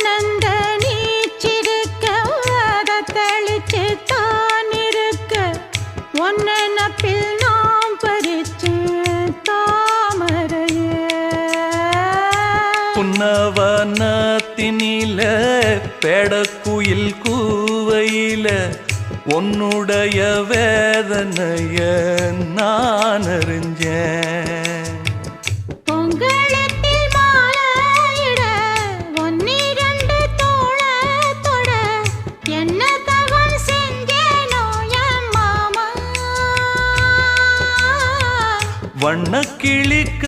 ஒன்னந்த நீச்சிருக்க அத தெளிச்சு தான் இருக்க ஒன்னப்பில் நாம் பறிச்சு தாமரைய புன்னவனத்தினில பெடக்குயில் கூவையில உன்னுடைய வேதனைய நான் அறிஞ்சேன். பொங்கலத்தில் மாலையிட ஒன்னிரண்டு தோளத்தொட என்ன தவம் செஞ்சேனோ என் மாமா வண்ணக்கிளிக்கு